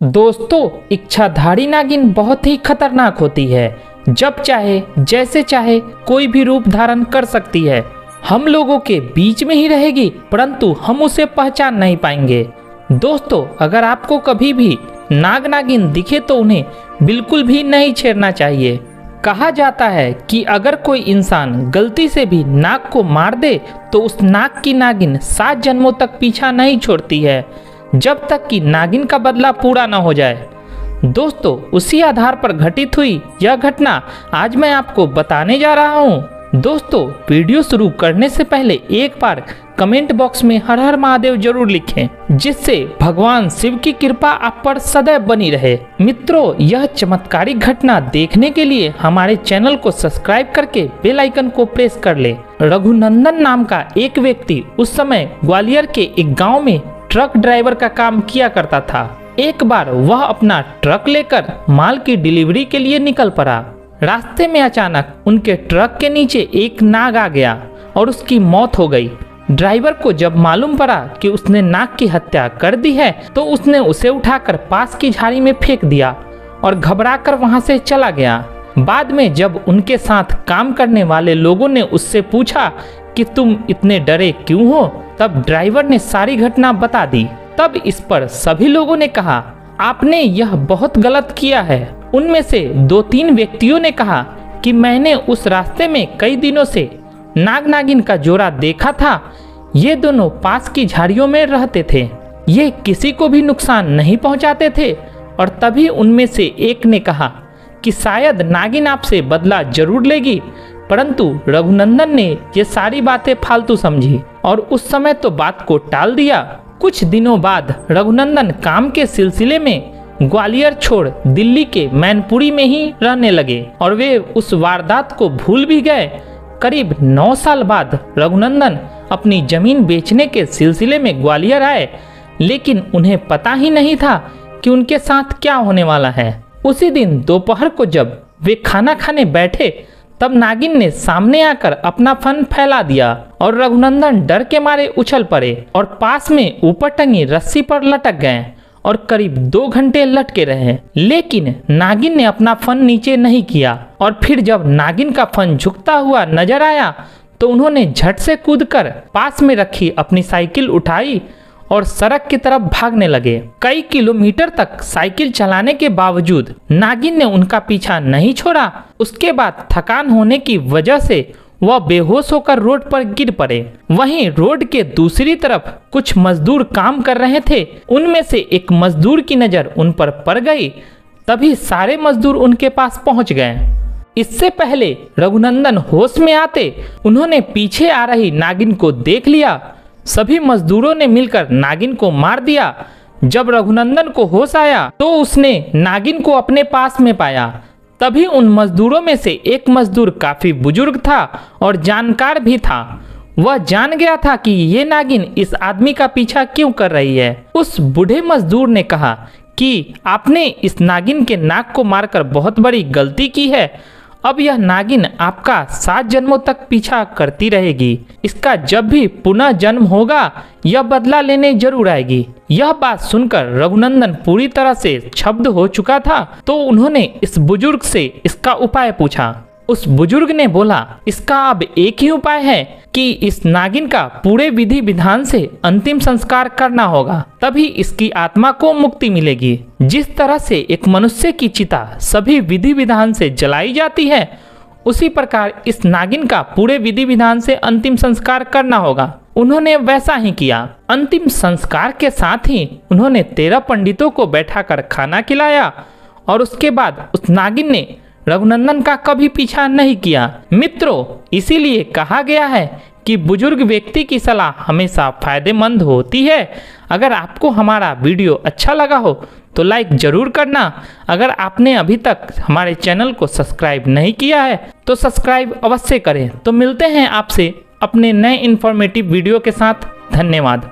दोस्तों, इच्छाधारी नागिन बहुत ही खतरनाक होती है। जब चाहे जैसे चाहे कोई भी रूप धारण कर सकती है। हम लोगों के बीच में ही रहेगी, परंतु हम उसे पहचान नहीं पाएंगे। दोस्तों, अगर आपको कभी भी नाग नागिन दिखे तो उन्हें बिल्कुल भी नहीं छेड़ना चाहिए। कहा जाता है कि अगर कोई इंसान गलती से भी नाग को मार दे तो उस नाग की नागिन 7 जन्मों तक पीछा नहीं छोड़ती है, जब तक कि नागिन का बदला पूरा न हो जाए। दोस्तों, उसी आधार पर घटित हुई यह घटना आज मैं आपको बताने जा रहा हूँ। दोस्तों, वीडियो शुरू करने से पहले एक बार कमेंट बॉक्स में हर हर महादेव जरूर लिखें, जिससे भगवान शिव की कृपा आप पर सदैव बनी रहे। मित्रों, यह चमत्कारिक घटना देखने के लिए हमारे चैनल को सब्सक्राइब करके बेल आइकन को प्रेस कर ले। रघुनंदन नाम का एक व्यक्ति उस समय ग्वालियर के एक गाँव में ट्रक ड्राइवर का काम किया करता था। एक बार वह अपना ट्रक लेकर माल की डिलीवरी के लिए निकल पड़ा। रास्ते में अचानक उनके ट्रक के नीचे एक नाग आ गया और उसकी मौत हो गई। ड्राइवर को जब मालूम पड़ा कि उसने नाग की हत्या कर दी है तो उसने उसे उठाकर पास की झाड़ी में फेंक दिया और घबराकर वहां से चला गया। बाद में जब उनके साथ काम करने वाले लोगों ने उससे पूछा कि तुम इतने डरे क्यों हो, तब ड्राइवर ने सारी घटना बता दी। तब इस पर सभी लोगों ने कहा, आपने यह बहुत गलत किया है। उनमें से 2-3 व्यक्तियों ने कहा कि मैंने उस रास्ते में कई दिनों से नाग नागिन का जोड़ा देखा था। ये दोनों पास की झाड़ियों में रहते थे। ये किसी को भी नुकसान नहीं पहुंचाते थे। और तभी उनमें से एक ने कहा कि शायद नागिन आपसे बदला जरूर लेगी, परंतु रघुनंदन ने ये सारी बातें फालतू समझी और उस समय तो बात को टाल दिया। कुछ दिनों बाद रघुनंदन काम के सिलसिले में ग्वालियर छोड़ दिल्ली के मैनपुरी में ही रहने लगे और वे उस वारदात को भूल भी गए। करीब 9 साल बाद रघुनंदन अपनी जमीन बेचने के सिलसिले में ग्वालियर आए, लेकिन उन्हें पता ही नहीं था कि उनके साथ क्या होने वाला है। उसी दिन दोपहर को जब वे खाना खाने बैठे तब नागिन ने सामने आकर अपना फन फैला दिया और रघुनंदन डर के मारे उछल पड़े और पास में ऊपर टंगी रस्सी पर लटक गए और करीब 2 घंटे लटके रहे। लेकिन नागिन ने अपना फन नीचे नहीं किया और फिर जब नागिन का फन झुकता हुआ नजर आया तो उन्होंने झट से कूदकर पास में रखी अपनी साइकिल उठाई और सड़क की तरफ भागने लगे। कई किलोमीटर तक साइकिल चलाने के बावजूद नागिन ने उनका पीछा नहीं छोड़ा। उसके बाद थकान होने की वजह से वह बेहोश होकर रोड पर गिर पड़े। वहीं रोड के दूसरी तरफ कुछ मजदूर काम कर रहे थे। उनमें से एक मजदूर की नज़र उन पर पड़ गई। तभी सारे मजदूर उनके पास पहुंच गए। इससे पहले रघुनंदन होश में आते उन्होंने पीछे आ रही नागिन को देख लिया। सभी मजदूरों ने मिलकर नागिन को मार दिया। जब रघुनंदन को होश आया तो उसने नागिन को अपने पास में पाया। तभी उन मजदूरों में से एक मजदूर काफी बुजुर्ग था और जानकार भी था। वह जान गया था कि ये नागिन इस आदमी का पीछा क्यों कर रही है। उस बूढ़े मजदूर ने कहा कि आपने इस नागिन के नाक को मारकर बहुत बड़ी गलती की है। अब यह नागिन आपका 7 जन्मों तक पीछा करती रहेगी। इसका जब भी पुनः जन्म होगा यह बदला लेने जरूर आएगी। यह बात सुनकर रघुनंदन पूरी तरह से क्षुब्ध हो चुका था, तो उन्होंने इस बुजुर्ग से इसका उपाय पूछा। उस बुजुर्ग ने बोला, इसका अब एक ही उपाय है कि इस नागिन का पूरे विधि विधान से अंतिम संस्कार करना होगा, तभी इसकी आत्मा को मुक्ति मिलेगी। जिस तरह से एक मनुष्य की चिता सभी विधि विधान से जलाई जाती है, उसी प्रकार इस नागिन का पूरे विधि विधान से अंतिम संस्कार करना होगा। उन्होंने वैसा ही किया। अंतिम संस्कार के साथ ही उन्होंने 13 पंडितों को बैठाकर खाना खिलाया और उसके बाद उस नागिन ने रघुनंदन का कभी पीछा नहीं किया। मित्रों, इसीलिए कहा गया है कि बुजुर्ग व्यक्ति की सलाह हमेशा फायदेमंद होती है। अगर आपको हमारा वीडियो अच्छा लगा हो तो लाइक जरूर करना। अगर आपने अभी तक हमारे चैनल को सब्सक्राइब नहीं किया है तो सब्सक्राइब अवश्य करें। तो मिलते हैं आपसे अपने नए इन्फॉर्मेटिव वीडियो के साथ। धन्यवाद।